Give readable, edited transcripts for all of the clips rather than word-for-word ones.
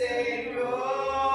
Senhor.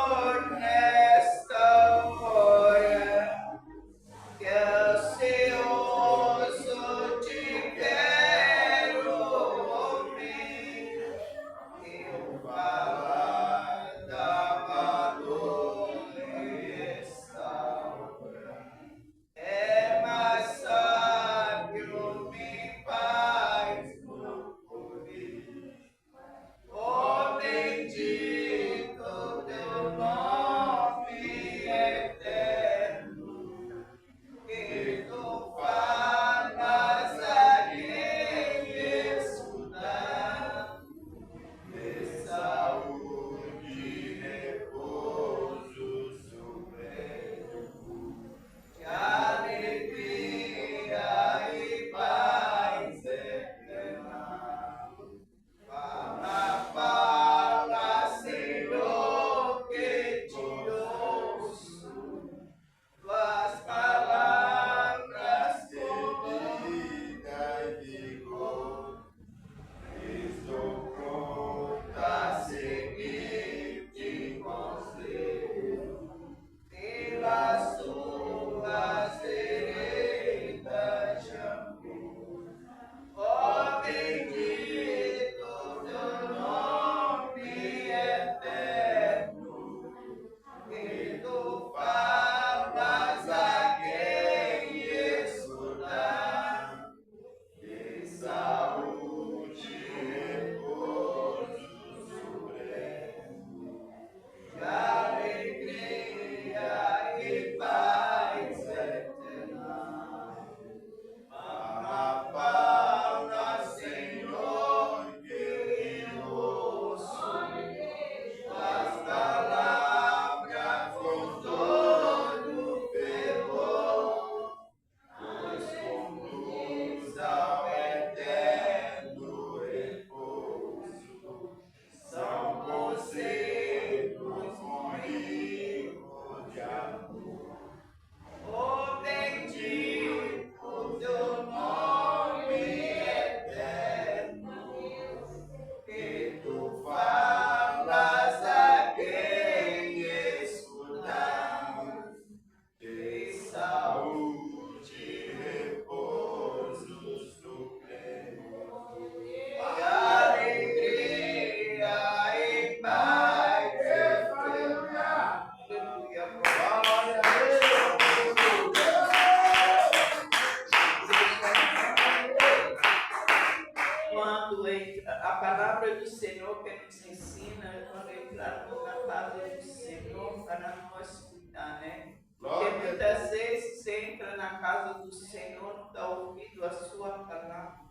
para nós cuidar, né? Porque muitas vezes você entra na casa do Senhor, não dá ouvido a sua palavra.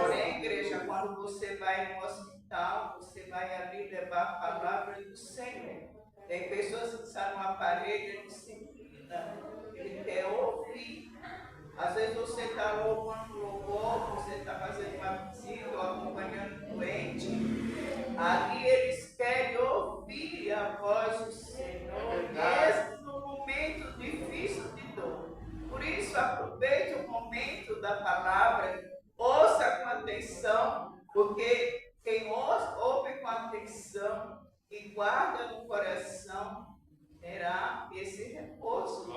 Porém, igreja, quando você vai no hospital, você vai ali levar a palavra do Senhor. Tem pessoas que estão no aparelho e não se inclina, ele quer ouvir. Às vezes você está louvando louvor, você está fazendo uma visita ou acompanhando um doente. Ali eles querem ouvir a voz do Senhor, mesmo no momento difícil de dor. Por isso, aproveite o momento da palavra, ouça com atenção, porque quem ouve com atenção e guarda no coração, terá esse repouso.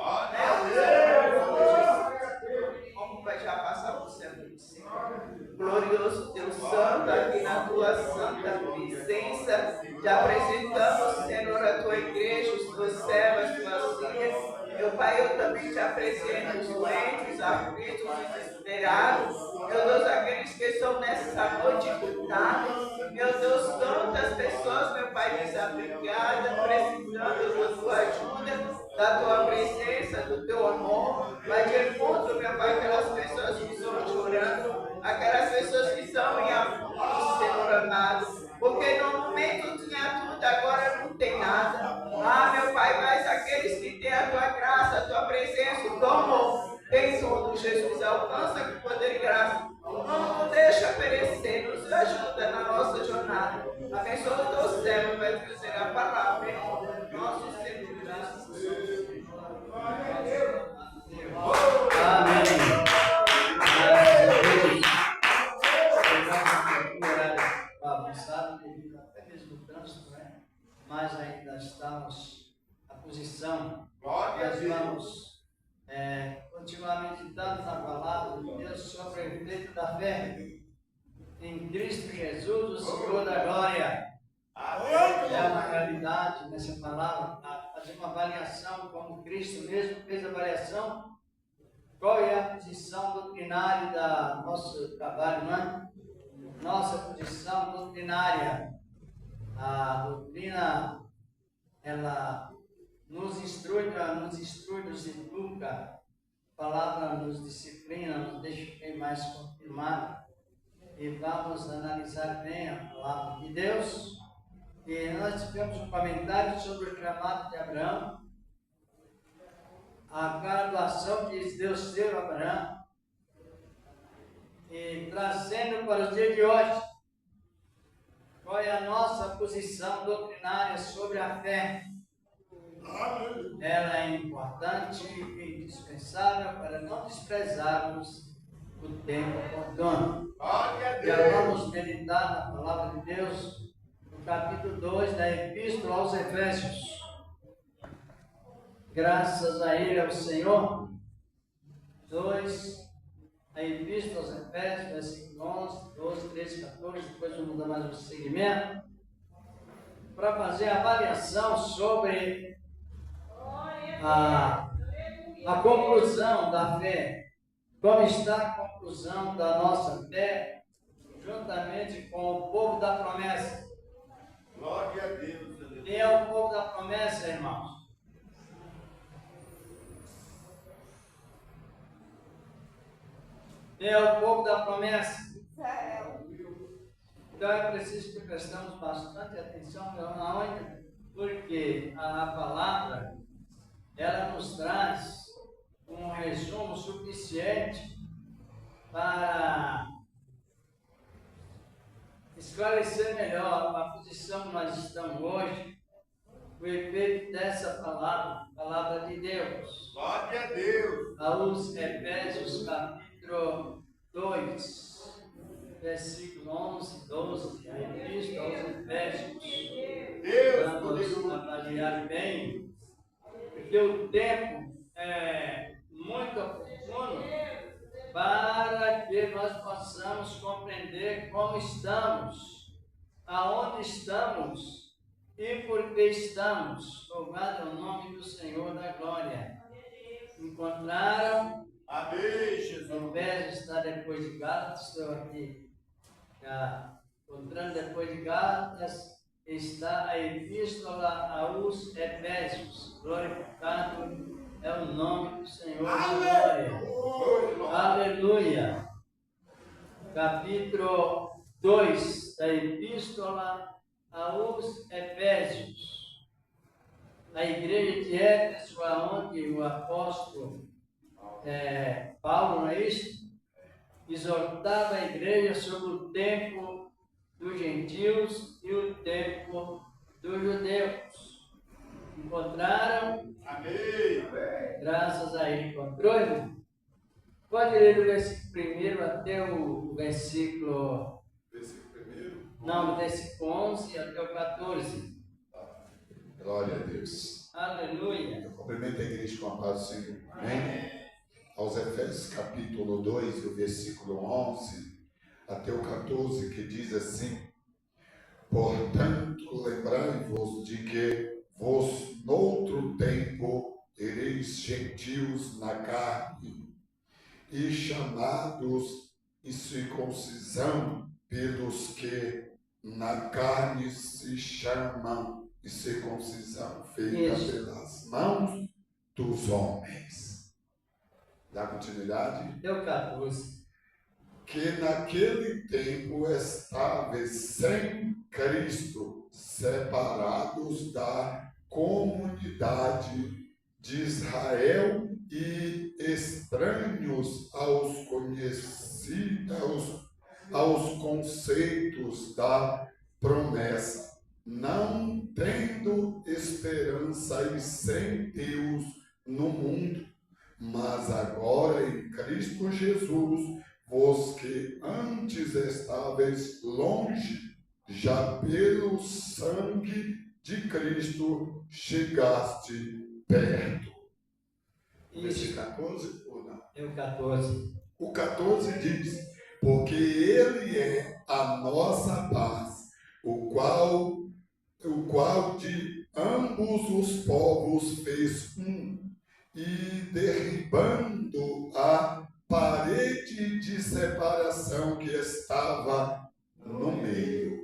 Como vai já passar por sempre, Senhor? Glorioso Deus Santo, aqui na tua santa presença, te apresentamos, Senhor, a tua igreja, os teus servos, as tuas filhas. Meu Pai, eu também te apresento os doentes, os aflitos, os desesperados. Meu Deus, aqueles que estão nessa noite lutados. Meu Deus, tantas pessoas, meu Pai, desabrigadas, precisando da tua ajuda, da tua presença, do teu amor. Vai de encontro, meu Pai, aquelas pessoas que estão chorando, aquelas pessoas que estão em aflitos, Senhor amado. Porque no momento tinha tudo, agora não tem nada. Ah, meu Pai, mas aqueles que têm a tua graça, a tua presença, o teu amor, tem tudo, Jesus. Alcança com poder e graça. Não nos deixa perecer, nos ajuda na nossa jornada. Abençoa o teu servo, vai trazer a palavra em nome do nosso Senhor Jesus. Amém. Avançado devido até mesmo ao trânsito, né? Mas ainda estamos na posição. Nós vamos continuar meditando na palavra de Deus sobre o efeito da fé em Cristo Jesus, o Senhor da glória. É uma realidade nessa palavra, fazer uma avaliação, como Cristo mesmo fez a avaliação. Qual é a posição doutrinária do nosso trabalho, não é? Nossa posição doutrinária. A doutrina, ela nos instrui, nos educa, a palavra nos disciplina, nos deixa bem mais confirmado. E vamos analisar bem a palavra de Deus. E nós tivemos um comentário sobre o chamado de Abraão, a graduação que Deus deu a Abraão, e trazendo para o dia de hoje, qual é a nossa posição doutrinária sobre a fé. Ela é importante e indispensável para não desprezarmos o tempo oportuno. Já vamos meditar na palavra de Deus, no capítulo 2 da Epístola aos Efésios. Graças a Ele, ao Senhor. 2, a Epístola aos Efésios, versículo 11, 12, 13, 14, depois vamos dar mais um seguimento, para fazer a avaliação sobre a conclusão da fé. Como está a conclusão da nossa fé, juntamente com o povo da promessa. Glória a Deus. Quem é o povo da promessa, irmãos? Quem é o povo da promessa? Israel. Então é preciso que prestamos bastante atenção aonde, porque a palavra ela nos traz um resumo suficiente para esclarecer melhor a posição que nós estamos hoje, o efeito dessa palavra de Deus. Glória a Deus. Aos Efésios, capítulo 2, versículo 11, 12, a Epístola aos Efésios. Vamos avaliar bem, porque o tempo é muito oportuno para que nós possamos compreender como estamos, aonde estamos e por que estamos. Louvado é o nome do Senhor da glória. Encontraram? Amém, Jesus. Efésios está depois de Gálatas, estou aqui já encontrando depois de Gálatas, está a Epístola aos Efésios. Glorificado é o nome do Senhor da glória. Aleluia. Capítulo 2 da Epístola aos Efésios. A igreja de Éfeso, onde o apóstolo Paulo, não é isso? Exortava a igreja sobre o tempo dos gentios e o tempo dos judeus. Encontraram? Amém. Graças a ele. Encontrou, irmão? Pode ler do versículo 1 até o versículo... Versículo 1. Não, do versículo 11 até o 14. Glória a Deus. Aleluia. Eu cumprimento a igreja com a paz do Senhor. Amém? Aos Efésios capítulo 2, o versículo 11 até o 14, que diz assim: portanto, lembrai-vos de que vos noutro tempo ereis gentios na carne, e chamados em circuncisão pelos que na carne se chamam de circuncisão feita pelas mãos dos homens. Dá continuidade? Deu 14. Que naquele tempo estáveis sem Cristo, separados da comunidade de Israel e estranhos aos conceitos da promessa, não tendo esperança e sem Deus no mundo. Mas agora em Cristo Jesus, vós que antes estáveis longe, já pelo sangue de Cristo chegaste perto. Esse 14 ou não? É o 14. O 14 diz: porque Ele é a nossa paz, o qual de ambos os povos fez um, e derribando a parede de separação que estava no meio.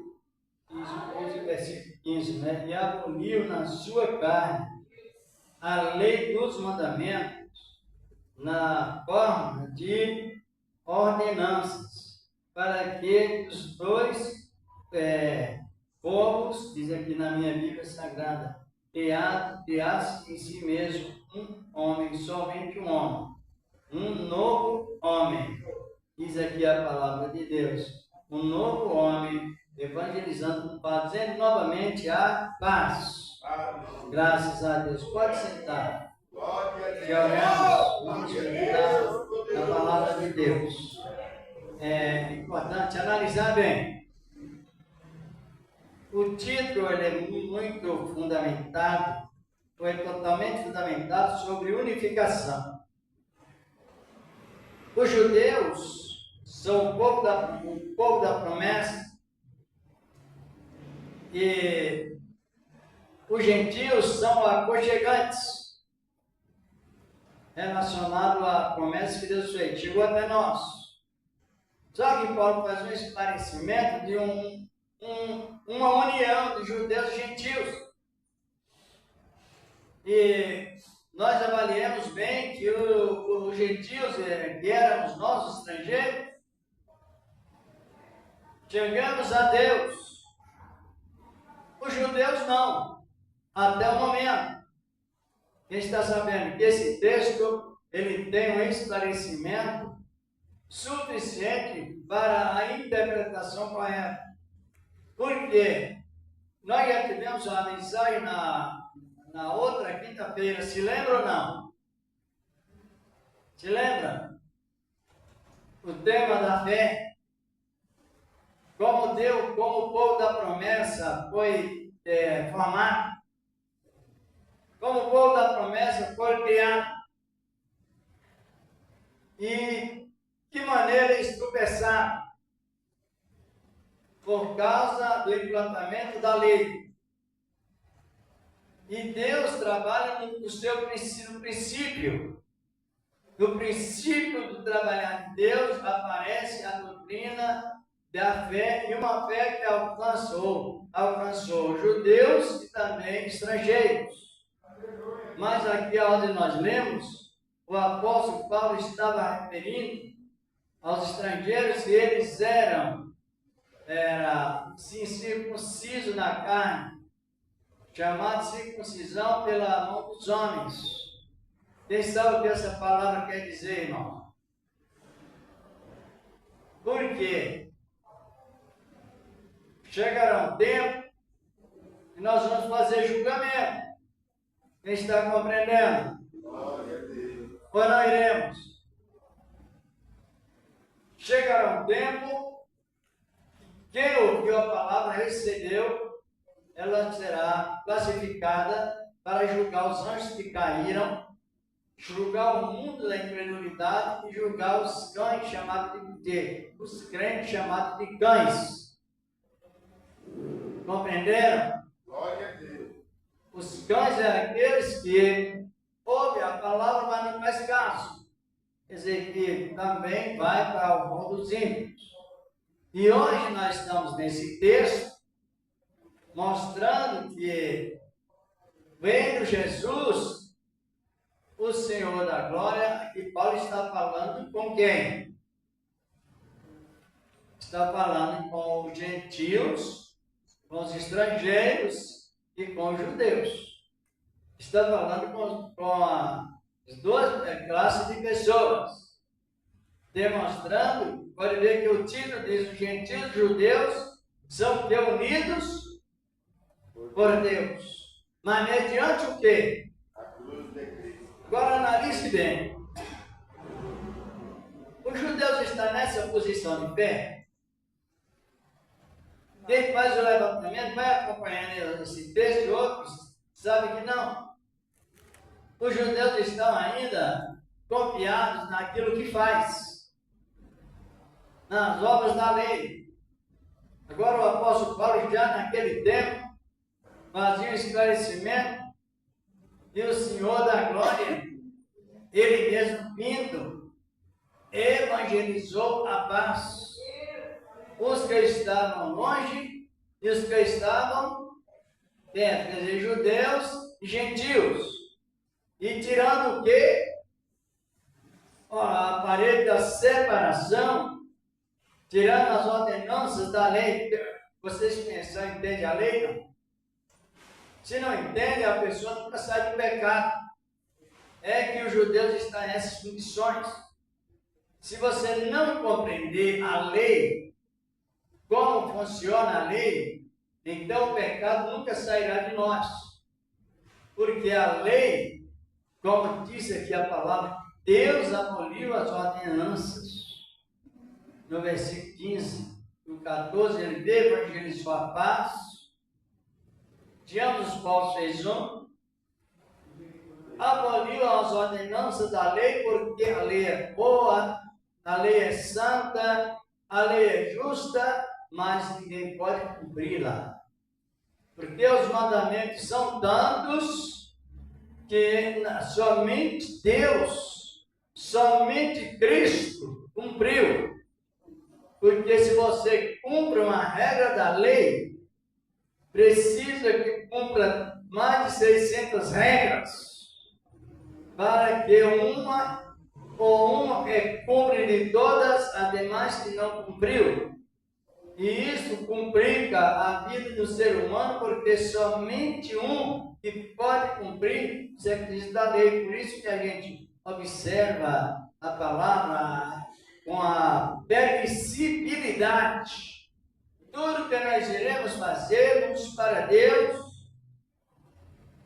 Diz o versículo 15, né? E aboliu na sua carne a lei dos mandamentos na forma de ordenanças, para que os dois povos, diz aqui na minha Bíblia Sagrada, criasse em si mesmo um homem, somente um homem, um novo homem. Diz aqui a palavra de Deus, um novo homem, evangelizando, fazendo novamente a paz. Graças a Deus. Pode sentar. Já oramos, vamos meditar na palavra de Deus. É importante analisar bem. O título ele é muito fundamentado, foi totalmente fundamentado sobre unificação. Os judeus são o povo da promessa e os gentios são aconchegantes, relacionado à promessa que Deus fez. Chegou até nós. Só que Paulo faz um esclarecimento de uma união de judeus e gentios. E nós avaliamos bem que os gentios, que éramos nós, os estrangeiros, chegamos a Deus. Os judeus não, até o momento. Quem está sabendo que esse texto ele tem um esclarecimento suficiente para a interpretação correta. Porque nós já tivemos uma mensagem na outra quinta-feira, se lembra ou não? Se lembra? O tema da fé. Como o povo da promessa foi formado. Como o povo da promessa foi criado. E que maneira eles tropeçaram? Por causa do implantamento da lei. E Deus trabalha no seu princípio. No princípio do trabalhar de Deus aparece a doutrina da fé, e uma fé que alcançou alcançou judeus e também estrangeiros. Mas aqui onde nós lemos, o apóstolo Paulo estava referindo aos estrangeiros que eles eram circuncisos na carne, chamado circuncisão pela mão dos homens. Quem sabe o que essa palavra quer dizer, irmão? Porque chegará um tempo que nós vamos fazer julgamento. Quem está compreendendo? Ou não iremos? Chegará um tempo que quem ouviu a palavra recebeu, ela será classificada para julgar os anjos que caíram, julgar o mundo da incredulidade e julgar os cães chamados os crentes chamados de cães. Compreenderam? Glória a Deus. Os cães são aqueles que ouvem a palavra, mas não faz caso. Quer dizer, que também vai para o mundo dos ímpios. E hoje nós estamos nesse texto mostrando que, vendo Jesus, o Senhor da glória, e Paulo está falando com quem? Está falando com os gentios, com os estrangeiros e com os judeus. Está falando com as duas classes de pessoas, demonstrando, pode ver que o título diz: os gentios e os judeus são unidos por Deus. Mas mediante o quê? A cruz de Cristo. Agora analise bem. Os judeus estão nessa posição de pé. Quem faz o levantamento vai acompanhando esse texto e outros sabe que não. Os judeus estão ainda confiados naquilo que faz, nas obras da lei. Agora o apóstolo Paulo, já naquele tempo, fazia um esclarecimento, e o Senhor da glória, ele mesmo vindo, evangelizou a paz. Os que estavam longe e os que estavam perto, quer dizer, judeus e gentios. E tirando o quê? A parede da separação, tirando as ordenanças da lei. Vocês pensam, entendem a lei? Não? Se não entende, a pessoa nunca sai do pecado. É que os judeus estão nessas condições. Se você não compreender a lei, como funciona a lei, então o pecado nunca sairá de nós. Porque a lei, como disse aqui a palavra, Deus aboliu as ordenanças. No versículo 15, no 14, ele evangelizou a paz, de ambos os povos fez um, aboliu as ordenanças da lei, porque a lei é boa, a lei é santa, a lei é justa, mas ninguém pode cumpri-la. Porque os mandamentos são tantos que somente Deus, somente Cristo cumpriu. Porque se você cumpre uma regra da lei, precisa que cumpra mais de 600 regras, para que uma cumpre de todas as demais que não cumpriu. E isso complica a vida do ser humano, porque somente um que pode cumprir os requisitos da lei. Por isso que a gente observa a palavra com a permissibilidade. Tudo que nós iremos fazermos para Deus,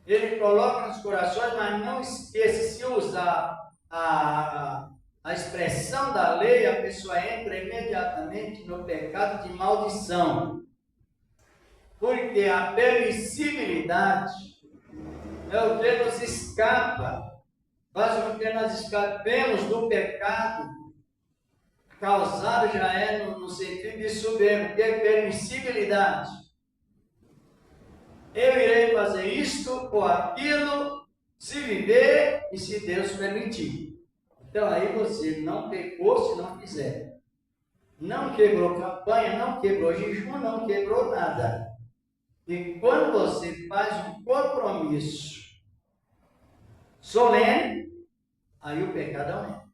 Ele coloca nos corações, mas não esqueça, se usar a expressão da lei, a pessoa entra imediatamente no pecado de maldição. Porque a permissibilidade é o que nos escapa, faz com que nós escapemos do pecado causado, já é no sentido de soberbo, que é permissibilidade. Eu irei fazer isto ou aquilo, se viver e se Deus permitir. Então aí você não pecou se não fizer. Não quebrou campanha, não quebrou jejum, não quebrou nada. E quando você faz um compromisso solene, aí o pecado aumenta.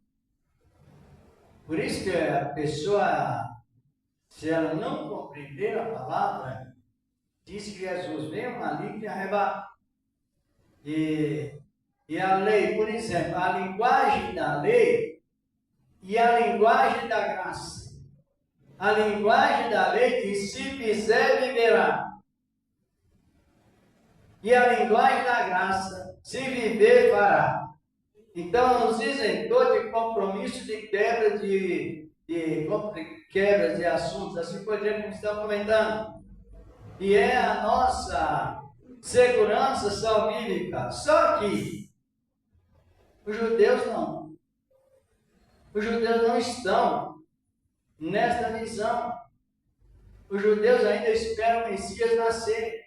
Por isso que a pessoa, se ela não compreender a palavra, diz que Jesus veio ali e arrebata. E a lei, por exemplo, a linguagem da lei e a linguagem da graça. A linguagem da lei diz: se fizer, viverá. E a linguagem da graça: se viver, fará. Então, nos isentou de compromisso de quebra quebras de assuntos, assim por exemplo, como estamos comentando. E é a nossa segurança salvífica. Só que os judeus não. Os judeus não estão nesta visão. Os judeus ainda esperam o Messias nascer.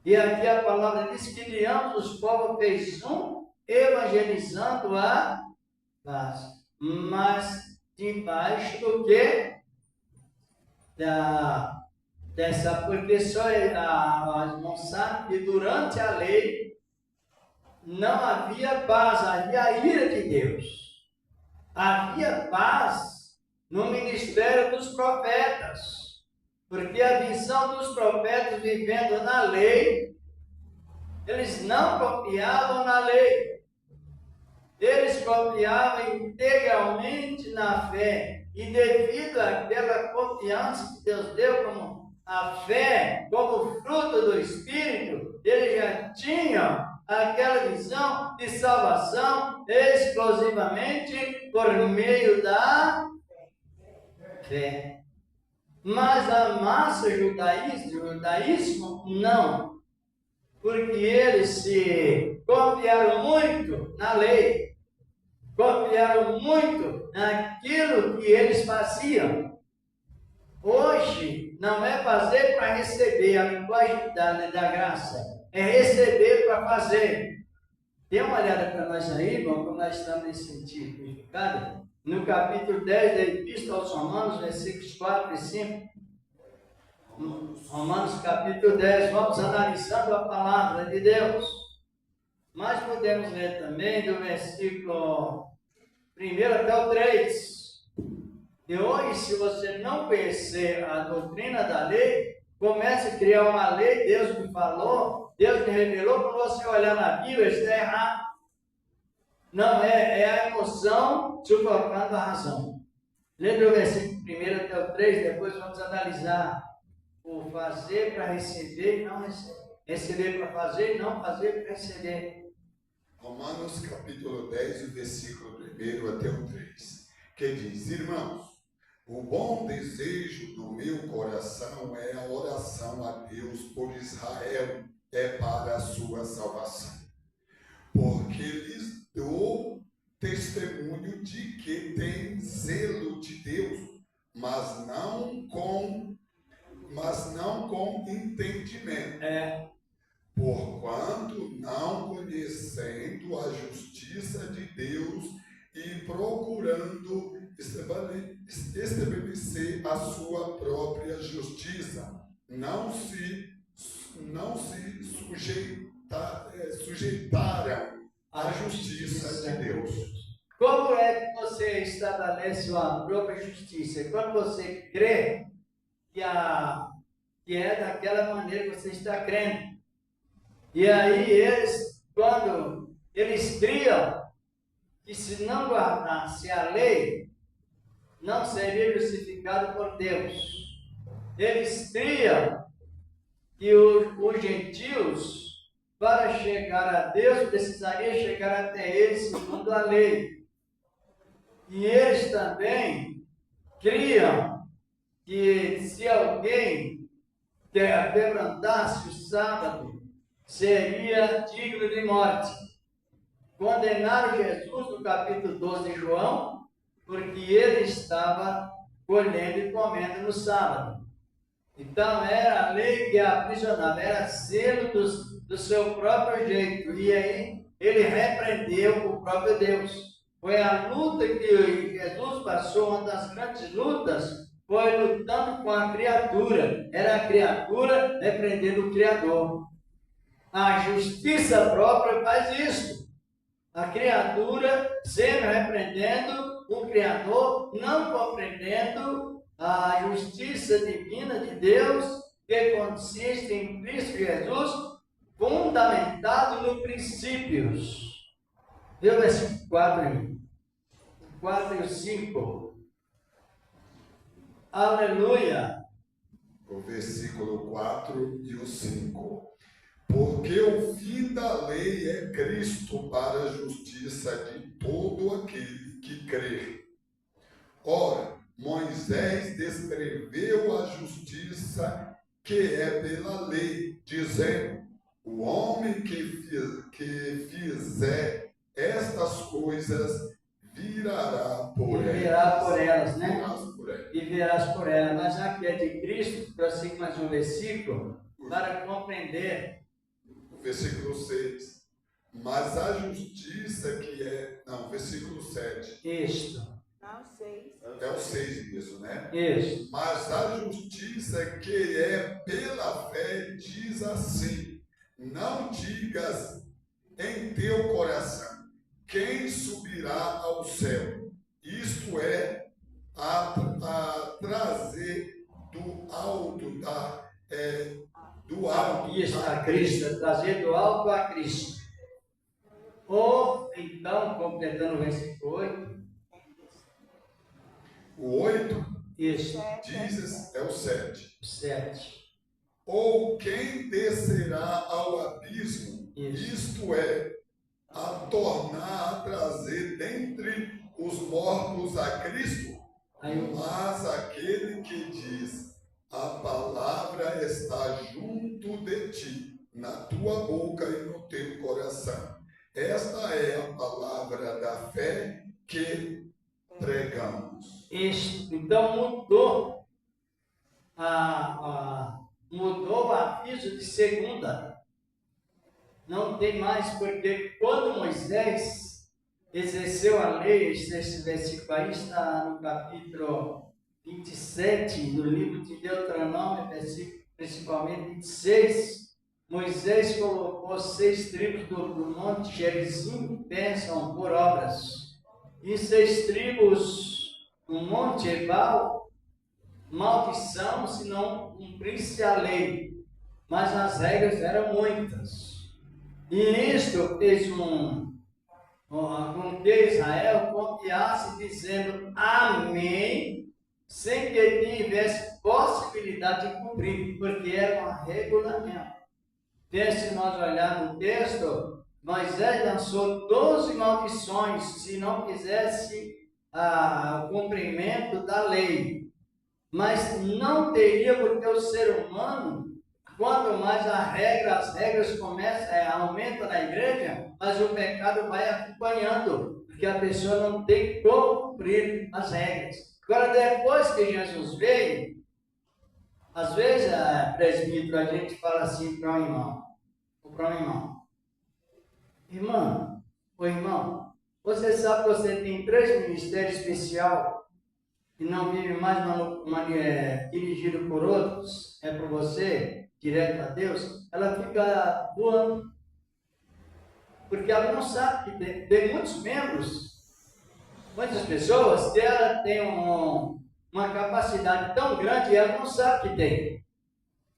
E aqui a palavra diz que de ambos os povos fez um, evangelizando a paz. Mas debaixo do que? Porque só os irmãos sabem que durante a lei não havia paz, havia a ira de Deus. Havia paz no ministério dos profetas, porque a visão dos profetas vivendo na lei, eles não confiavam na lei, eles confiavam integralmente na fé, e devido àquela confiança que Deus deu como a fé, como fruto do Espírito, eles já tinham aquela visão de salvação exclusivamente por meio da fé. Mas a massa judaísmo não, porque eles se confiaram muito na lei, confiaram muito naquilo que eles faziam. Hoje não é fazer para receber, a linguagem da graça é receber para fazer. Dê uma olhada para nós aí, irmão, como nós estamos nesse sentido. No capítulo 10 da Epístola aos Romanos, versículos 4 e 5. Romanos capítulo 10, vamos analisando a palavra de Deus. Mas podemos ler também do versículo 1 até o 3. E hoje, se você não conhecer a doutrina da lei, comece a criar uma lei, Deus me falou, Deus me revelou, quando você olhar na Bíblia, está errado. Não, é a emoção sufocando a razão. Lê do versículo 1 até o 3, depois vamos analisar o fazer para receber e não receber. Receber para fazer e não fazer para receber. Romanos capítulo 10, o versículo 1 até o 3, que diz: irmãos, o bom desejo do meu coração é a oração a Deus por Israel, é para a sua salvação. Porque lhes dou testemunho de que tem zelo de Deus, mas não com entendimento. Porquanto não conhecendo a justiça de Deus e procurando estabelecer a sua própria justiça, não se sujeitaram à justiça de Deus. Como é que você estabelece a própria justiça? Quando você crê que é daquela maneira que você está crendo. E aí quando eles criam que se não guardasse a lei, não seria crucificado por Deus. Eles criam que os gentios, para chegar a Deus, precisaria chegar até eles segundo a lei. E eles também criam que se alguém quebrantasse o sábado, seria digno de morte. Condenaram Jesus no capítulo 12 de João, porque ele estava colhendo e comendo no sábado. Então era a lei que aprisionava, era zelo do seu próprio jeito. E aí ele repreendeu o próprio Deus. Foi a luta que Jesus passou, uma das grandes lutas, foi lutando com a criatura. Era a criatura repreendendo o Criador. A justiça própria faz isso. A criatura sempre repreendendo o Criador, não compreendendo a justiça divina de Deus, que consiste em Cristo Jesus, fundamentado no princípios. Vê o versículo 4 aí. 4 e 5. Aleluia. O versículo 4 e o 5. Porque o fim da lei é Cristo para a justiça de todo aquele que crê. Ora, Moisés descreveu a justiça que é pela lei, dizendo: o homem que fizer estas coisas virará por elas. Viverá por elas, né? Virás por elas. Viverás por elas. Mas já que é de Cristo, prossigo mais um versículo para compreender. Versículo 6. Mas a justiça que é... Não, versículo 7. Isto. Não, 6. É o 6 mesmo, né? Isso. Mas a justiça que é pela fé diz assim: não digas em teu coração, quem subirá ao céu? Isto é, a trazer do alto do alto Isso, a Cristo, trazer do alto a Cristo. Ou, então, completando o versículo 8. O 8 Isso, diz, é o 7. 7. Ou quem descerá ao abismo, Isso. isto é, a tornar a trazer dentre os mortos a Cristo, mas aquele que diz: a palavra está junto de ti, na tua boca e no teu coração. Esta é a palavra da fé que pregamos. Isso. Então mudou mudou o aviso de segunda. Não tem mais, porque quando Moisés exerceu a lei, esse versículo aí está no capítulo 27 do livro de Deuteronômio, versículo principalmente 26. Moisés colocou 6 tribos do monte Gerizim, bênção por obras, e 6 tribos no monte Ebal, maldição, se não cumprisse a lei. Mas as regras eram muitas. E isto fez com que Israel confiasse dizendo amém, sem que tivesse possibilidade de cumprir, porque era um regulamento. Então, se nós olharmos no texto, Moisés lançou 12 maldições se não fizesse o cumprimento da lei. Mas não teria, porque o ser humano, quanto mais as regras aumentam na igreja, mas o pecado vai acompanhando, porque a pessoa não tem como cumprir as regras. Agora, depois que Jesus veio, às vezes, presbítero, a gente fala assim para um irmão: irmão, você sabe que você tem 3 ministérios especiais e não vive mais dirigido por outros, é por você, direto a Deus? Ela fica voando, porque ela não sabe que tem muitos membros, muitas pessoas, que ela tem uma capacidade tão grande e ela não sabe que tem,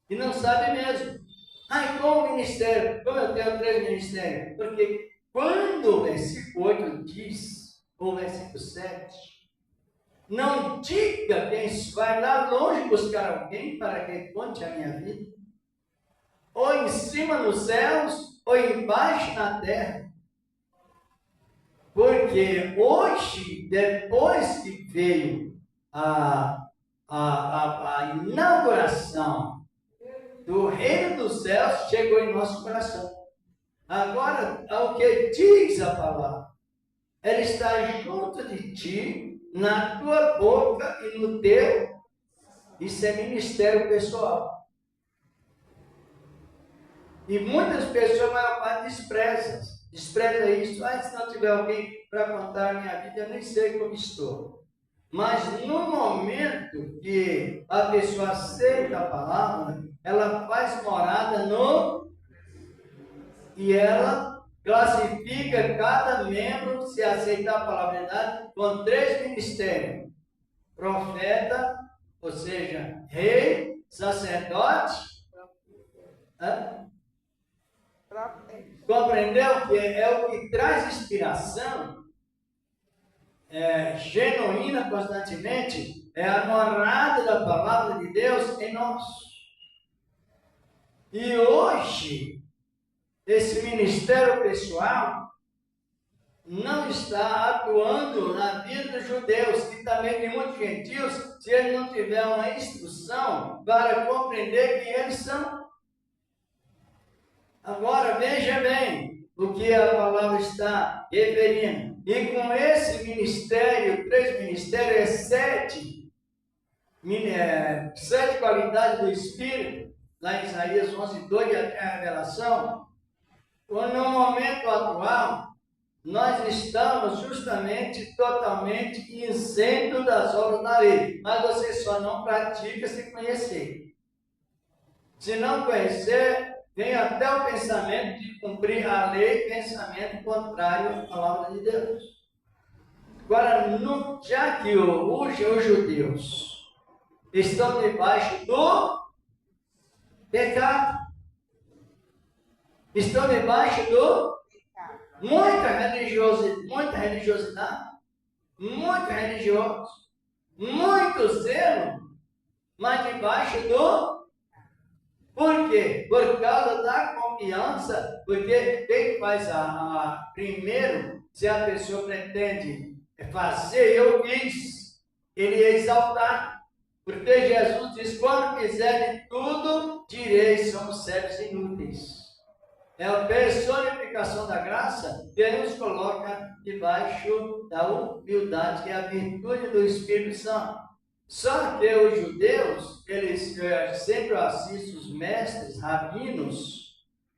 e não sabe mesmo. E qual ministério? Como eu tenho 3 ministérios? Porque quando o versículo 8 diz, ou o versículo 7, não diga quem vai lá longe buscar alguém para que conte a minha vida, ou em cima nos céus, ou embaixo na terra. Porque hoje, depois que veio a inauguração do reino dos céus, chegou em nosso coração. Agora, o que diz a palavra? Ela está junto de ti, na tua boca e no teu. Isso é ministério pessoal. E muitas pessoas, a maior parte, despreza isso. Se não tiver alguém para contar a minha vida, eu nem sei como estou. Mas no momento que a pessoa aceita a palavra, ela faz morada e ela classifica cada membro, se aceitar a palavra de verdade, com 3 ministérios: profeta, ou seja, rei, sacerdote. Compreendeu que é o que traz inspiração genuína constantemente, é a morada da palavra de Deus em nós. E hoje, esse ministério pessoal não está atuando na vida dos judeus, e também de muitos gentios, se eles não tiverem uma instrução para compreender quem eles são. Agora, veja bem o que a palavra está referindo. E com esse ministério, 3 ministérios, 7 qualidades do Espírito, lá em Isaías 11:2 até a revelação, no momento atual, nós estamos justamente totalmente isento das obras da lei. Mas você só não pratica se conhecer. Se não conhecer, vem até o pensamento de cumprir a lei, pensamento contrário à palavra de Deus. Agora, já que hoje os judeus estão debaixo do pecado, estão debaixo do muita religiosidade, muito religioso, muito zelo, mas debaixo do... Por quê? Por causa da confiança, porque quem faz primeiro, se a pessoa pretende fazer, eu fiz, ele é exaltado. Porque Jesus diz: quando fizerem tudo, direis, somos servos inúteis. É a personificação da graça que nos coloca debaixo da humildade, que é a virtude do Espírito Santo. Só que os judeus, eles sempre assistem os mestres, rabinos,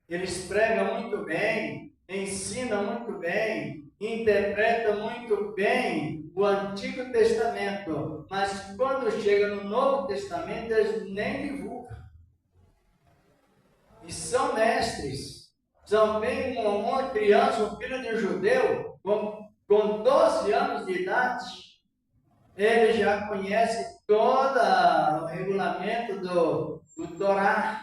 eles pregam muito bem, ensinam muito bem, interpretam muito bem o Antigo Testamento, mas quando chega no Novo Testamento, eles nem divulgam. E são mestres, são bem uma criança, um filho de um judeu, com 12 anos de idade, ele já conhece todo o regulamento do Torá,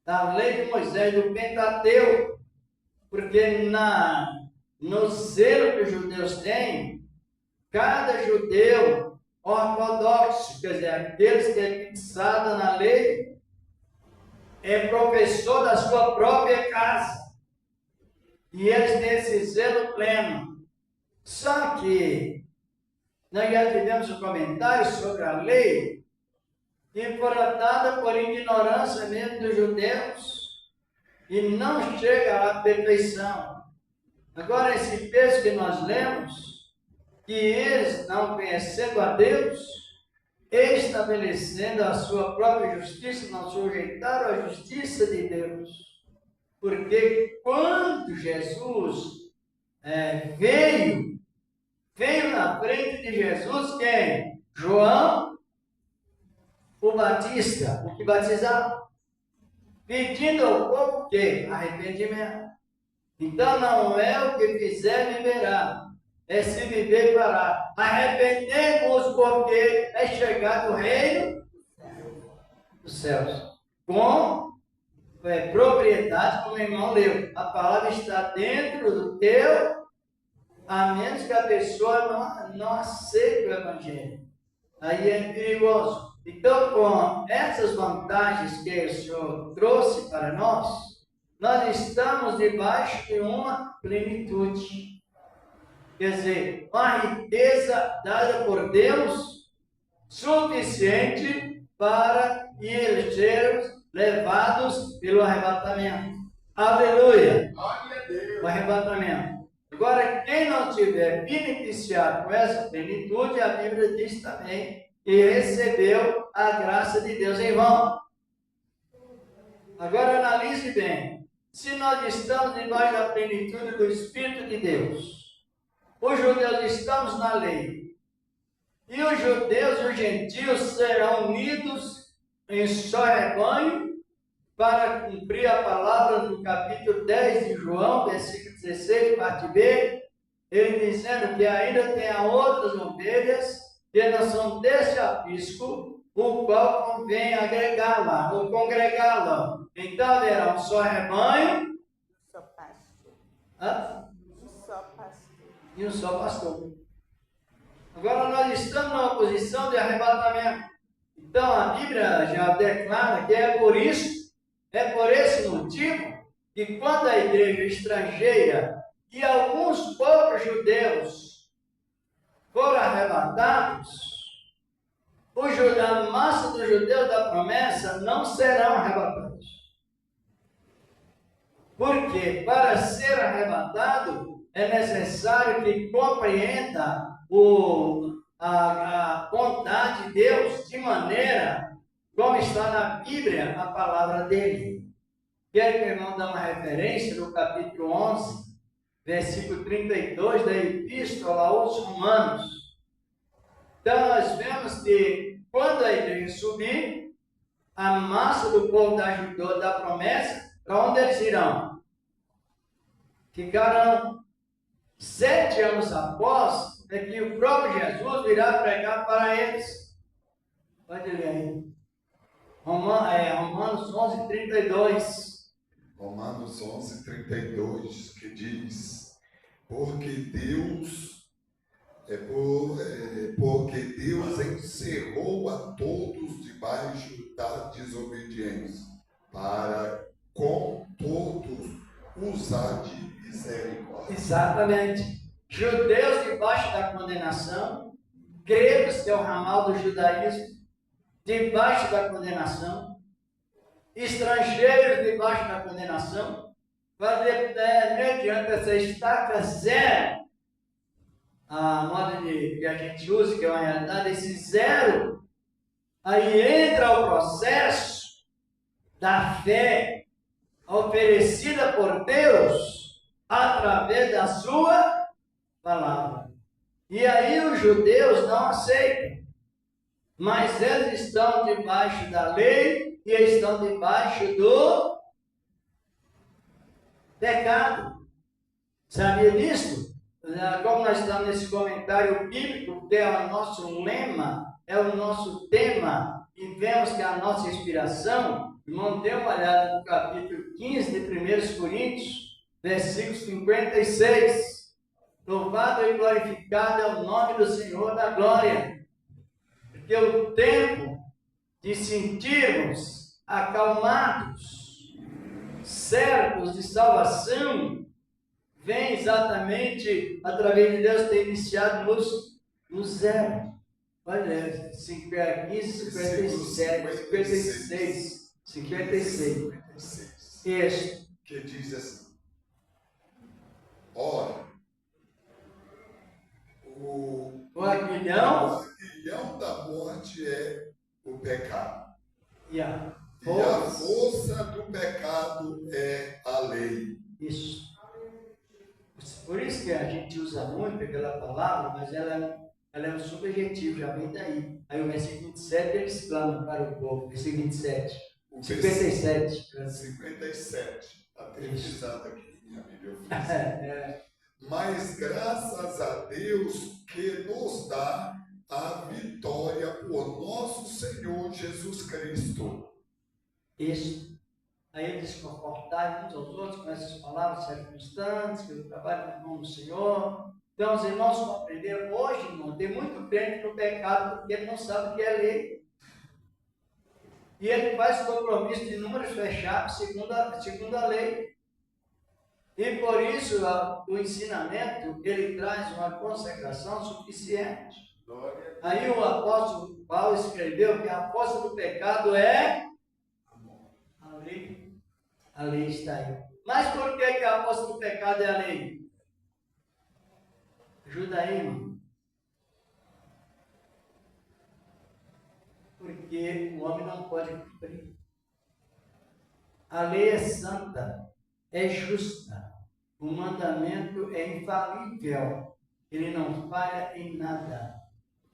da lei de Moisés, do Pentateuco, porque no zelo que os judeus têm, cada judeu ortodoxo, quer dizer, aqueles que é fixado na lei, é professor da sua própria casa, e eles têm esse zelo pleno. Só que nós já tivemos um comentário sobre a lei que foi dada por ignorância mesmo dos judeus e não chega à perfeição. Agora, esse texto que nós lemos, que eles, não conhecendo a Deus, estabelecendo a sua própria justiça, não sujeitaram a justiça de Deus. Porque quando Jesus veio na frente de Jesus quem? João, o Batista, o que batizava, pedindo ao povo o quê? Arrependimento. Então não é o que fizer viverá, é se viver fará. Arrependemos porque é chegado o reino dos céus. Com propriedade, como o irmão leu, a palavra está dentro do teu, a menos que a pessoa não aceite o Evangelho. Aí é perigoso. Então, com essas vantagens que o Senhor trouxe para nós estamos debaixo de uma plenitude. Quer dizer, uma riqueza dada por Deus suficiente para sermos levados pelo arrebatamento. Aleluia! Glória a Deus. O arrebatamento. Agora, quem não tiver beneficiado com essa plenitude, a Bíblia diz também que recebeu a graça de Deus em vão. Agora, analise bem. Se nós estamos debaixo da plenitude do Espírito de Deus, os judeus estamos na lei, E os judeus e os gentios serão unidos em só rebanho para cumprir a palavra do capítulo 10 de João, versículo 16, parte B, ele dizendo que ainda tem outras ovelhas que não são desse aprisco, o qual convém agregá-la ou congregá-la. Então haverá um só rebanho Só pastor. Só pastor. E um só pastor. Agora nós estamos numa posição de arrebatamento. Então a Bíblia já declara que é por esse motivo, que quando a igreja estrangeira e alguns poucos judeus foram arrebatados, a massa dos judeus da promessa não serão arrebatados. Porque para ser arrebatado é necessário que compreenda a vontade de Deus de maneira como está na Bíblia a palavra dele. Quero que o irmão dê uma referência no capítulo 11, versículo 32 da Epístola aos Romanos. Então nós vemos que quando a igreja subir, a massa do povo da promessa, para onde eles irão? Ficarão. 7 anos após, é que o próprio Jesus virá pregar para eles. Pode ler aí. Romanos 11, 32. Romanos 11, 32, que diz: porque Deus encerrou a todos debaixo da desobediência, para com todos usar de misericórdia. Exatamente. Judeus debaixo da condenação, gregos, que é o ramal do judaísmo, debaixo da condenação, estrangeiros debaixo da condenação, mediante essa estaca zero, a moda que a gente usa, que é uma realidade, esse zero, aí entra o processo da fé oferecida por Deus através da sua palavra. E aí os judeus não aceitam, mas eles estão debaixo da lei e estão debaixo do pecado. Sabia disso? Como nós estamos nesse comentário bíblico, que é o nosso lema, é o nosso tema, e vemos que é a nossa inspiração, irmão, dê uma olhada no capítulo 15 de 1 Coríntios, versículo 56. Louvado e glorificado é o nome do Senhor da glória. Porque o tempo de sentirmos acalmados, certos de salvação, vem exatamente através de Deus ter iniciado no zero. Olha, 15, 57, 56, 56. Isso. Que diz assim: ora, o aguilhão da morte é o pecado. E a força do pecado é a lei. Isso. Por isso que a gente usa muito aquela palavra, mas ela é um subjetivo, já vem daí. Aí o versículo 27 ele exclama para o povo, versículo 27. 57. 57. Está terminado aqui, minha Bíblia. Mas graças a Deus que nos dá a vitória por nosso Senhor Jesus Cristo. Isso. Aí eles se comportarem uns aos outros com essas palavras circunstantes, que eu trabalho com o nome do Senhor. Então, os irmãos vão aprender hoje, irmão, tem muito crente no pecado porque ele não sabe o que é lei. E ele faz compromisso de números fechados segundo a lei. E por isso, o ensinamento, ele traz uma consagração suficiente. Aí o apóstolo Paulo escreveu que a força do pecado é a lei. A lei está aí. Mas por que a força do pecado é a lei? Ajuda aí, irmão. Porque o homem não pode cumprir. A lei é santa, é justa. O mandamento é infalível. Ele não falha em nada.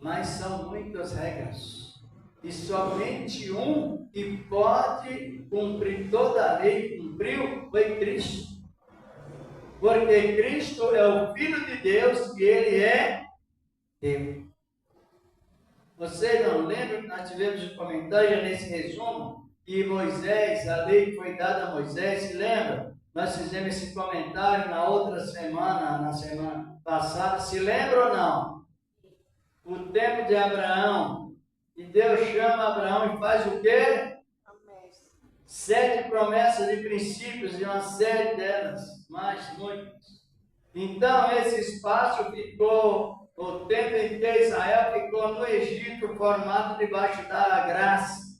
mas são muitas regras. E somente um que pode cumprir toda a lei, cumpriu, foi Cristo. Porque Cristo é o Filho de Deus e Ele é Deus. Vocês não lembram que nós tivemos um comentário nesse resumo? Que Moisés, a lei que foi dada a Moisés, se lembra? Nós fizemos esse comentário na outra semana, na semana passada. Se lembra ou não? O tempo de Abraão. E Deus chama Abraão e faz o quê? 7 promessas de princípios e uma série delas, mais muitas. Então esse espaço ficou, o tempo em que Israel ficou no Egito, formado debaixo da graça.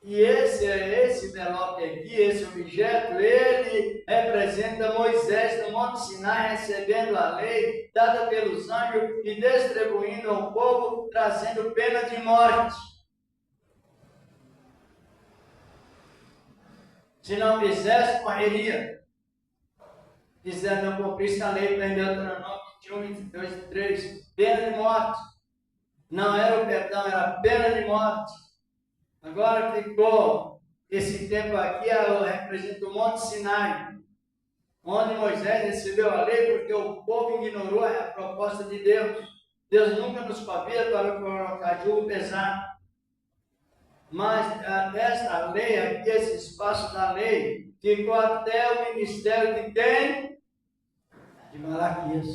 E esse envelope aqui, esse objeto, ele representa Moisés no Monte Sinai recebendo a lei dada pelos anjos e distribuindo ao povo, trazendo pena de morte. Se não fizesse, morreria. Quiser não cumprisse a lei, prendeu Deuteronômio 21, 22 e 3. Pena de morte. Não era o perdão, era a pena de morte. Agora ficou esse tempo aqui, representa o Monte Sinai, onde Moisés recebeu a lei porque o povo ignorou a proposta de Deus. Deus nunca nos convida para colocar jugo pesado. Mas essa lei aqui, esse espaço da lei, ficou até o ministério de quem? De Malaquias.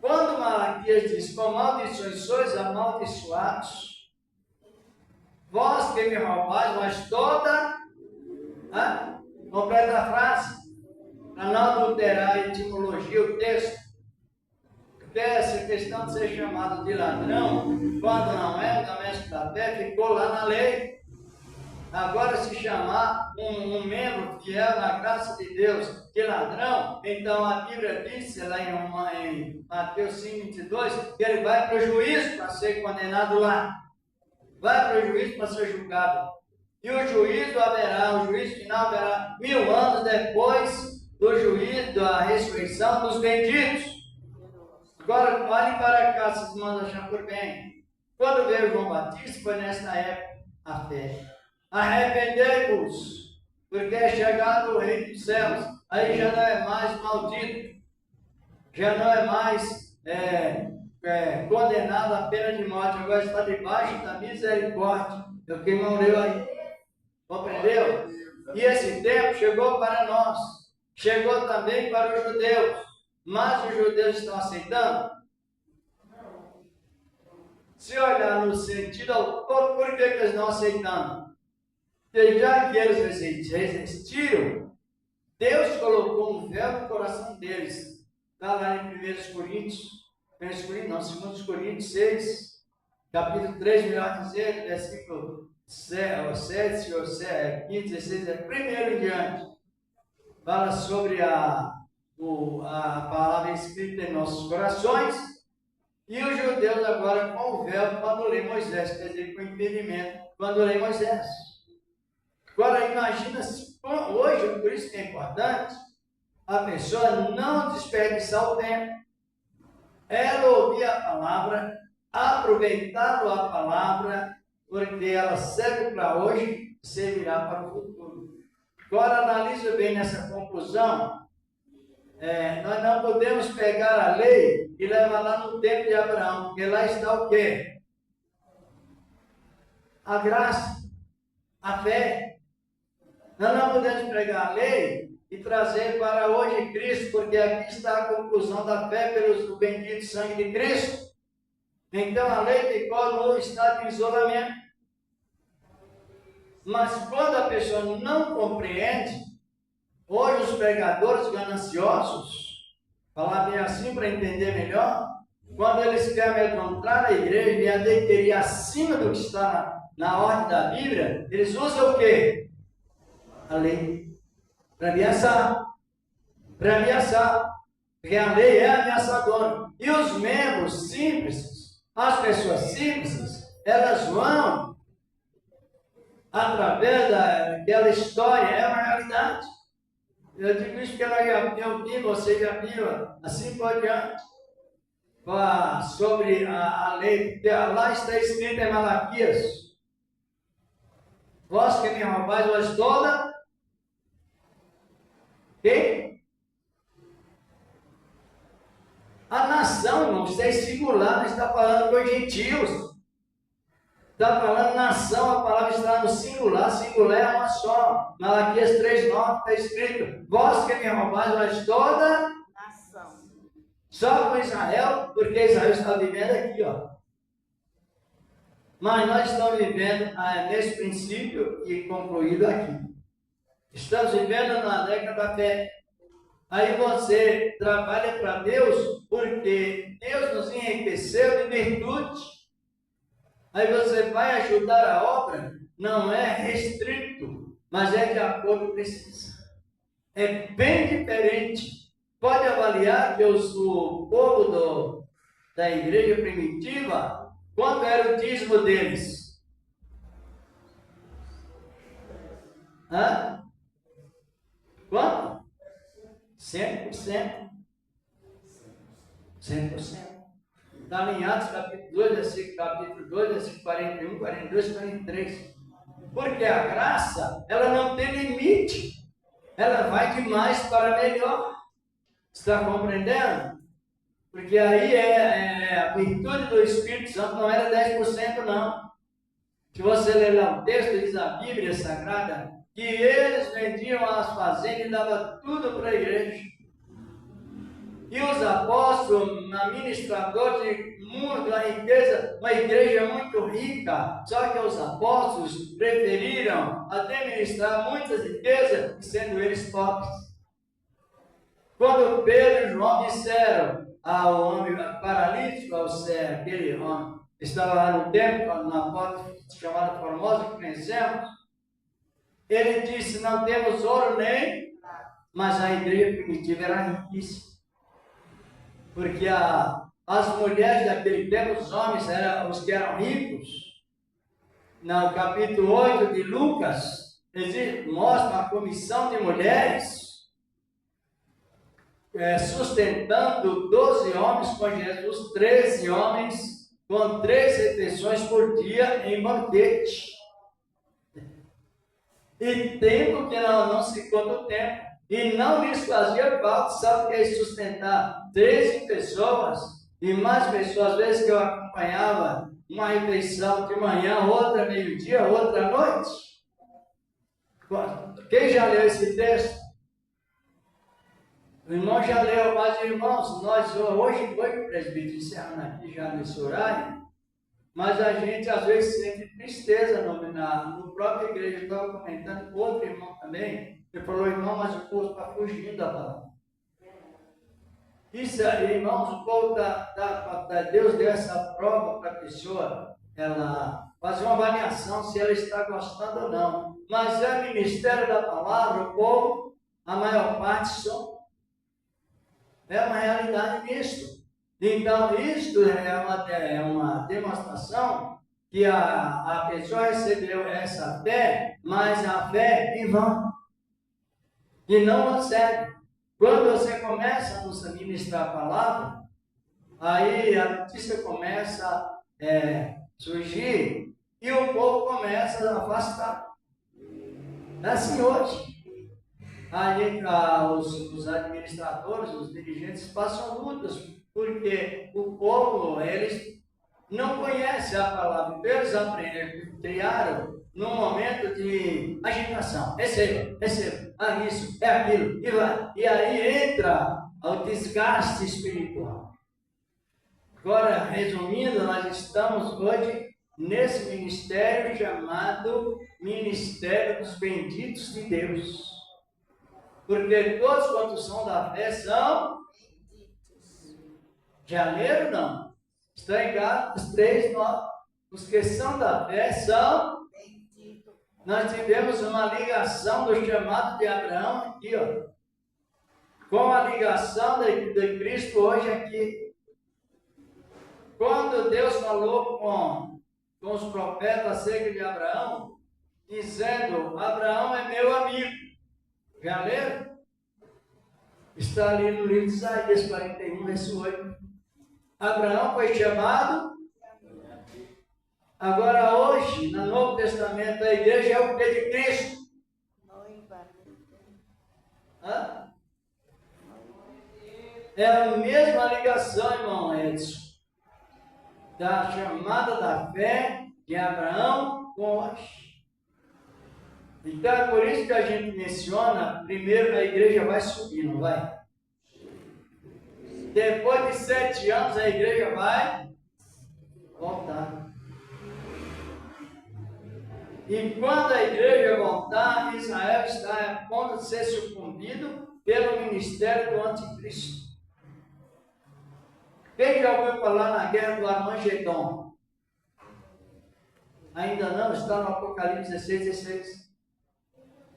Quando Malaquias diz, com maldições sois amaldiçoados, vós que me roubais, mas toda, completa a frase, para não adulterar a etimologia, o texto, porque essa questão de ser chamado de ladrão, quando não é, o doméstico da fé, ficou lá na lei. Agora, se chamar um membro fiel na graça de Deus de ladrão, então a Bíblia diz lá em Mateus 5, 22, que ele vai para o juízo para ser condenado lá. Vai para o juízo para ser julgado. E o juízo haverá, o juízo final haverá 1000 anos depois do juízo, da ressurreição dos benditos. Agora, olhem para cá, vocês mandam achar por bem. Quando veio João Batista, foi nesta época a fé. Arrependei-vos, porque é chegado o reino dos céus. Aí já não é mais maldito, já não é mais condenado à pena de morte, agora está debaixo da misericórdia. É o que irmão leu aí. Compreendeu? E esse tempo chegou para nós, chegou também para os judeus, mas os judeus estão aceitando? Se olhar no sentido, por que eles não aceitando? Porque já que eles resistiram, Deus colocou um véu no coração deles. Está lá em 1 Coríntios, 2 Coríntios 6, capítulo 3, melhor dizer, versículo 7, 15, 16, primeiro em diante. Fala sobre a palavra escrita em nossos corações. E os judeus agora com o véu quando lê Moisés, quer dizer, com impedimento, quando lê Moisés. Agora imagina se hoje, por isso que é importante, a pessoa não desperdiçar o tempo. Ela ouvir a palavra, aproveitar a palavra, porque ela serve para hoje, servirá para o futuro. Agora analisa bem nessa conclusão. Nós não podemos pegar a lei e levar lá no tempo de Abraão, porque lá está o quê? A graça, a fé. Nós não podemos pegar a lei e trazer para hoje Cristo, porque aqui está a conclusão da fé pelo bendito sangue de Cristo. Então a lei ficou no estado de isolamento. Mas quando a pessoa não compreende, hoje os pregadores gananciosos, falar bem assim para entender melhor, quando eles querem amedrontar a igreja e adquirir acima do que está na ordem da Bíblia, eles usam o quê? A lei. Para ameaçar. Porque a lei é ameaçadora. E os membros simples, as pessoas simples, elas vão, através daquela história, é uma realidade. Eu digo isso porque eu vi, você já viu, assim por diante, sobre a lei. Lá está escrito em Malaquias: vós que me roubais, vós toda. Quem? A nação, irmão, está em singular, não está falando com os gentios. Está falando nação, a palavra está no singular, singular é uma só. Malaquias 3,9 está escrito: vós que me roubais, vós toda Nação. só com Israel, porque Israel está vivendo aqui, ó. Mas nós estamos vivendo nesse princípio e concluído aqui. Estamos vivendo na década da fé. Aí você trabalha para Deus, porque Deus nos enriqueceu de virtude. Aí você vai ajudar a obra, não é restrito, mas é de acordo com precisa. É bem diferente. Pode avaliar que o povo da igreja primitiva, quanto era o dízimo deles? Hã? Quanto? 100%. 100%. Está em Atos capítulo 2, versículo 41, 42, 43. Porque a graça, ela não tem limite. Ela vai de mais para melhor. Está compreendendo? Porque aí a virtude do Espírito Santo não era 10% não. Se você ler lá o texto, diz a Bíblia Sagrada, que eles vendiam as fazendas e davam tudo para a igreja. E os apóstolos, administradores de muita riqueza, uma igreja muito rica, só que os apóstolos preferiram administrar muitas riquezas, sendo eles pobres. Quando Pedro e João disseram ao homem paralítico, aquele homem que estava lá no templo, na porta chamada Formosa, que conhecemos, ele disse: não temos ouro nem, mas a igreja primitiva era riquíssima. Porque as mulheres daquele tempo, os homens eram os que eram ricos. No capítulo 8 de Lucas, mostra uma comissão de mulheres sustentando 12 homens com Jesus, 13 homens com 3 refeições por dia em banquete. E tempo que não se conta o tempo. E não lhes fazia falta, sabe o que é sustentar 13 pessoas e mais pessoas, às vezes que eu acompanhava uma refeição de manhã, outra meio-dia, outra à noite. Quem já leu esse texto? O irmão já leu, mas irmãos, nós hoje foi presbítero encerrando aqui já nesse horário, mas a gente às vezes sente tristeza no próprio igreja. Eu estava comentando com outro irmão também. Ele falou: irmão, mas o povo está fugindo da palavra. Isso aí, irmãos, o povo Deus deu essa prova para a pessoa, ela fazer uma avaliação se ela está gostando ou não. Mas é ministério da palavra, o povo, a maior parte são. É uma realidade nisso. Então, isto é uma demonstração que a pessoa recebeu essa fé, mas a fé em vão. E não serve. Quando você começa a ministrar a palavra, aí a notícia começa a surgir e o povo começa a afastar. É assim hoje. Aí os administradores, os dirigentes passam lutas, porque o povo, eles não conhecem a palavra. Eles aprenderam, criaram num momento de agitação. Receba. Isso, é aquilo, e vai. E aí entra o desgaste espiritual. Agora, resumindo, nós estamos hoje nesse ministério chamado Ministério dos Benditos de Deus. Porque todos quantos são da fé são benditos. Janeiro não. Está em Gálatas 3:9. Os que são da fé são benditos. Nós tivemos uma ligação do chamado de Abraão aqui, ó. Com a ligação de Cristo hoje aqui. Quando Deus falou com os profetas acerca de Abraão, dizendo: Abraão é meu amigo. Já leram? Está ali no livro de Isaías 41, verso 8. Abraão foi chamado. Agora hoje, no Novo Testamento, a igreja é o que de Cristo? Hã? É a mesma ligação, irmão Edson, da chamada da fé de Abraão com hoje. Então é por isso que a gente menciona, primeiro a igreja vai subir, não vai? Depois de 7 anos a igreja vai voltar. E quando a igreja voltar, Israel está a ponto de ser sucumbido pelo ministério do anticristo. Quem já ouviu falar na guerra do Armagedon? Ainda não? Está no Apocalipse 16.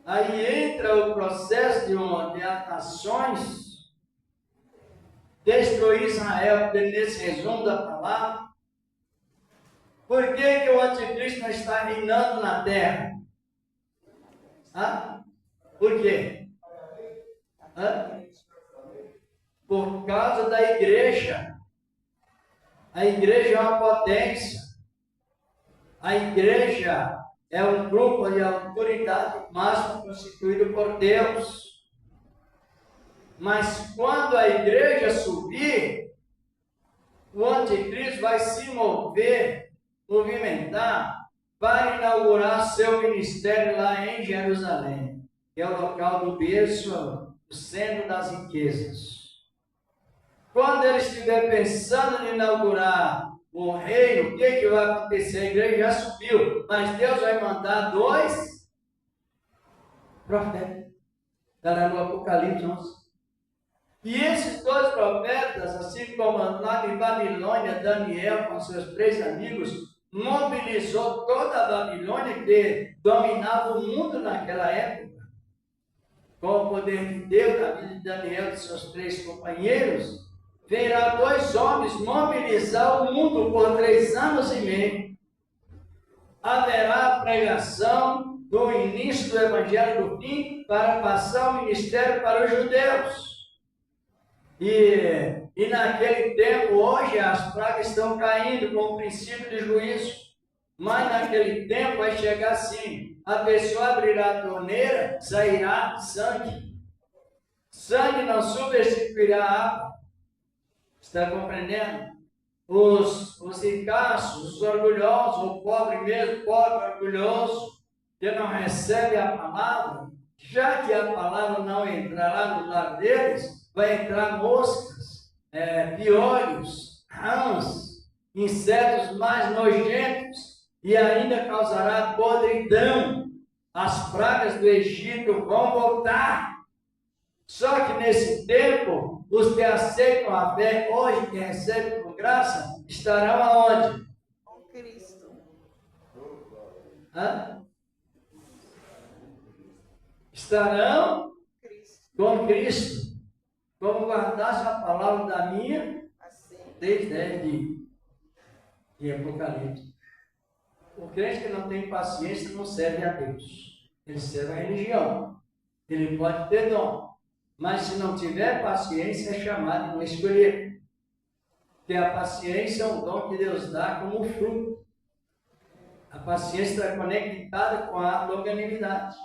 Aí entra o processo de as nações destruir Israel, nesse resumo da palavra. Por que o anticristo não está reinando na terra? Hã? Por quê? Hã? Por causa da igreja. A igreja é uma potência. A igreja é um grupo de autoridade máxima constituído por Deus. Mas quando a igreja subir, o anticristo vai se movimentar para inaugurar seu ministério lá em Jerusalém, que é o local do berço, o centro das riquezas. Quando ele estiver pensando em inaugurar o reino, o que vai acontecer? A igreja já subiu, mas Deus vai mandar 2 profetas. Está lá no Apocalipse 11. E esses 2 profetas, assim como lá em Babilônia, Daniel com seus 3 amigos, mobilizou toda a Babilônia que dominava o mundo naquela época. Com o poder de Deus, na vida de Daniel e seus 3 companheiros, virá 2 homens mobilizar o mundo por 3 anos e meio. Haverá a pregação do início do Evangelho do fim para passar o ministério para os judeus. E naquele tempo, hoje, as pragas estão caindo com o princípio de juízo. Mas naquele tempo vai chegar assim: a pessoa abrirá a torneira, sairá sangue. Sangue não substituirá água. Está compreendendo? Os ricaços, os orgulhosos, o pobre mesmo, pobre, orgulhoso, que não recebe a palavra, já que a palavra não entrará no lar deles, vai entrar moscas, piolhos, rãs, insetos mais nojentos, e ainda causará podridão. As pragas do Egito vão voltar. Só que nesse tempo, os que aceitam a fé hoje, que recebem por graça, estarão aonde? Com Cristo. Hã? Estarão com Cristo. Como guardasse a palavra da minha, desde de Apocalipse. O crente que não tem paciência não serve a Deus. Ele serve a religião. Ele pode ter dom. Mas se não tiver paciência, é chamado de não escolher. Porque a paciência é um dom que Deus dá como fruto. A paciência está conectada com a longanimidade.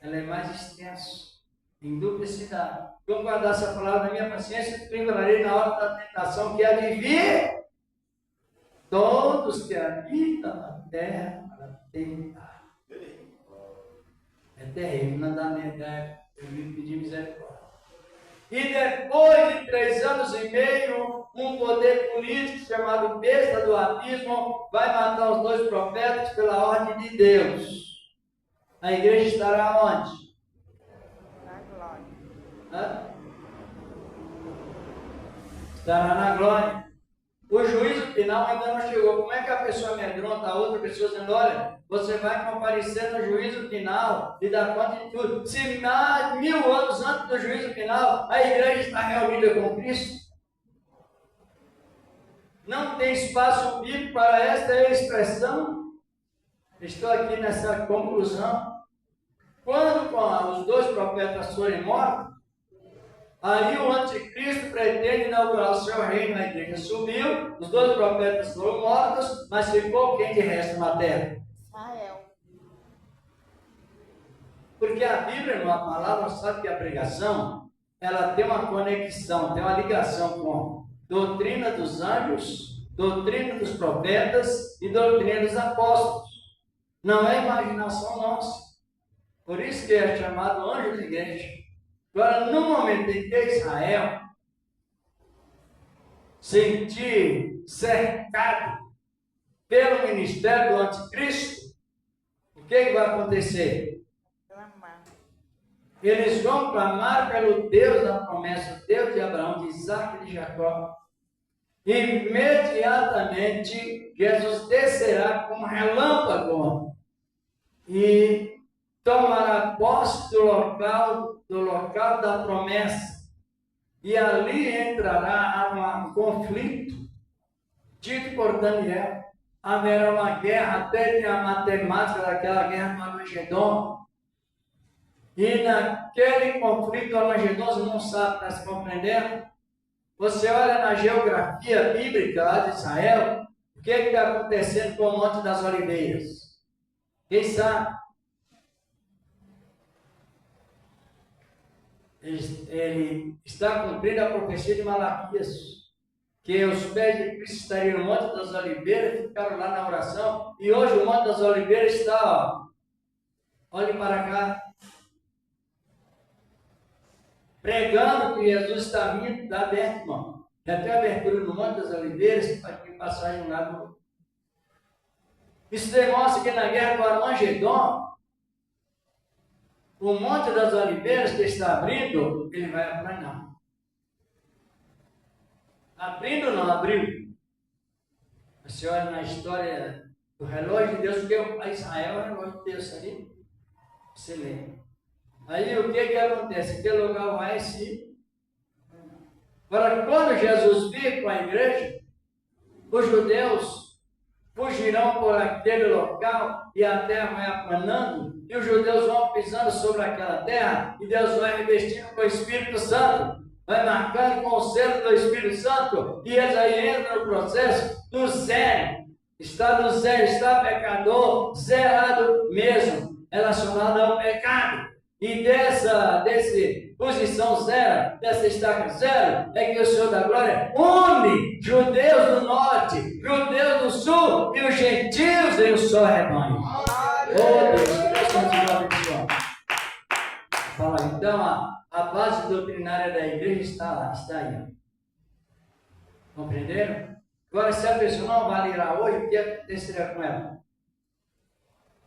Ela é mais extensa, em duplicidade. Vamos guardar essa palavra da minha paciência, livrarei na hora da tentação que há de vir todos que habitam na terra para tentar. É terrível, não dá nem ideia. Eu vim pedir misericórdia. E depois de 3 anos e meio, um poder político chamado Besta do Abismo vai matar os 2 profetas pela ordem de Deus. A igreja estará onde? Na glória. Hã? Estará na glória. O juízo final ainda não chegou. Como é que a pessoa amedronta a outra pessoa dizendo: olha, você vai comparecer no juízo final e dar conta de tudo? Se 1000 anos antes do juízo final a igreja está reunida com Cristo, não tem espaço bíblico para esta expressão. Estou aqui nessa conclusão. Quando os 2 profetas forem mortos, Aí o anticristo pretende inaugurar o seu reino, a igreja subiu, os 12 profetas foram mortos, mas ficou quem de resto na terra? Israel. Porque a Bíblia, numa palavra, sabe que a pregação, ela tem uma conexão, tem uma ligação com doutrina dos anjos, doutrina dos profetas e doutrina dos apóstolos. Não é imaginação nossa. Por isso que é chamado anjo da igreja. Agora, no momento em que Israel sentir cercado pelo ministério do anticristo, o que vai acontecer? Clamar. Eles vão clamar pelo Deus da promessa, o Deus de Abraão, de Isaac e de Jacó. Imediatamente, Jesus descerá como relâmpago e tomará posse do local da promessa. E ali entrará um conflito, dito por Daniel. Haverá uma guerra, até tem a matemática daquela guerra do Armagedon. E naquele conflito, o Armagedon, você não sabe, está se compreendendo? Você olha na geografia bíblica lá de Israel, o que está acontecendo com o Monte das Oliveiras? Quem sabe? Ele está cumprindo a profecia de Malaquias, que os pés de Cristo estariam no Monte das Oliveiras e ficaram lá na oração, e hoje o Monte das Oliveiras está, ó, olhe para cá, pregando que Jesus está vindo, está aberto, irmão. Já tem abertura no Monte das Oliveiras, para que passagem lá do... Isso demonstra que na guerra do Armagedon, o Monte das Oliveiras que está abrindo, ele vai aplanar. Abrindo ou não abriu? Você olha na história do relógio de Deus, porque a Israel é o relógio de Deus, ali. Você lembra? Aí o que acontece? Aquele lugar vai se... Agora, quando Jesus vir com a igreja, os judeus fugirão por aquele local e a terra vai aplanando, e os judeus vão pisando sobre aquela terra, e Deus vai revestindo com o Espírito Santo, vai marcando com o selo do Espírito Santo, e eles aí entram no processo do zero. Está no zero, está pecador, zerado mesmo, relacionado ao pecado. E dessa posição zero, dessa estaca zero, é que o Senhor da Glória une judeus do norte, judeus do sul e os gentios em um só rebanho. Oh Deus, Deus continua abençoando. Fala, então a base doutrinária da igreja está lá, está aí. Compreenderam? Agora, se a pessoa não valerá hoje, o que acontecerá com ela?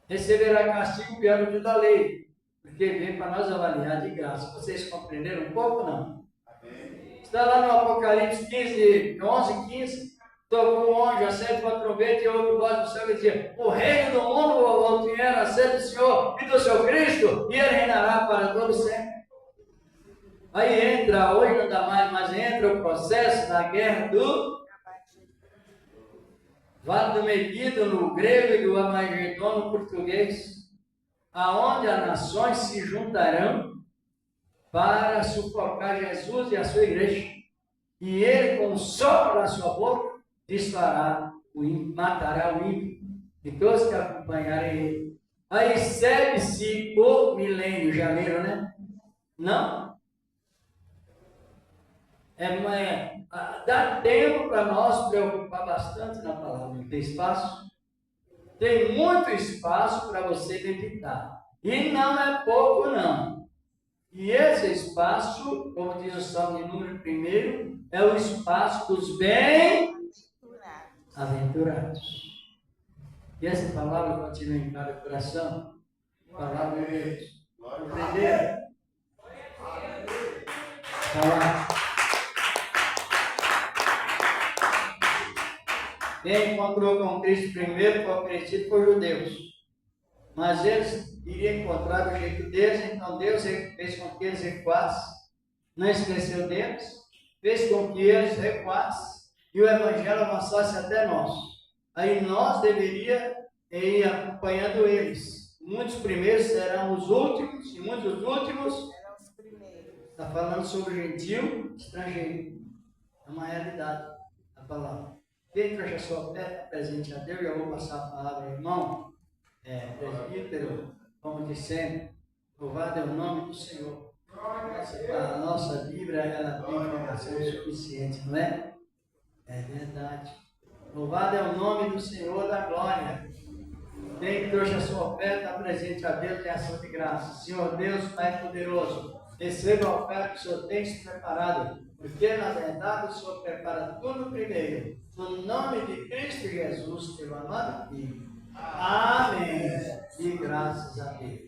Receberá castigo pior do que da lei. Porque vem para nós avaliar de graça. Vocês compreenderam um pouco, não? Amém. Está lá no Apocalipse 11, 15. Tocou um anjo, acende uma trombeta e ouve voz do céu que dizia: o reino do mundo vier a ser do Senhor e do seu Cristo, e ele reinará para todo sempre. Aí entra, hoje não dá mais, mas entra o processo da guerra do Vale do Megido no grego e do Armagedon no português, aonde as nações se juntarão para sufocar Jesus e a sua igreja. E ele, com o sopro da sua boca, disparará o ímpio, matará o ímpio, e todos que acompanharem ele. Aí segue-se o milênio, já leram, né? Não? Dá tempo para nós preocupar bastante na palavra. Tem espaço? Tem muito espaço para você meditar. E não é pouco, não. E esse espaço, como diz o Salmo de número 1, é o espaço dos bem-aventurados. E essa palavra continua em cada coração. Palavra de Deus. Compreenderam? Falar. Quem encontrou com Cristo primeiro foi oferecido por judeus. Mas eles iriam encontrar o jeito deles, então Deus fez com que eles recuassem. Não esqueceu deles, fez com que eles recuassem e o Evangelho avançasse até nós. Aí nós deveríamos ir acompanhando eles. Muitos primeiros serão os últimos e muitos últimos serão os primeiros. Está falando sobre gentil, estrangeiro. É uma realidade a palavra. Quem trouxe a sua oferta presente a Deus, eu vou passar a palavra ao irmão, presbítero, como dissemos, louvado é o nome do Senhor. A nossa Bíblia, ela tem informação suficiente, não é? É verdade. Louvado é o nome do Senhor da glória. Quem trouxe a sua oferta presente a Deus tem ação de graça. Senhor Deus, Pai poderoso, receba a oferta que o Senhor tem se preparado, porque na verdade o Senhor prepara tudo primeiro. No nome de Cristo Jesus, teu amado Filho. Amém. E graças a Deus.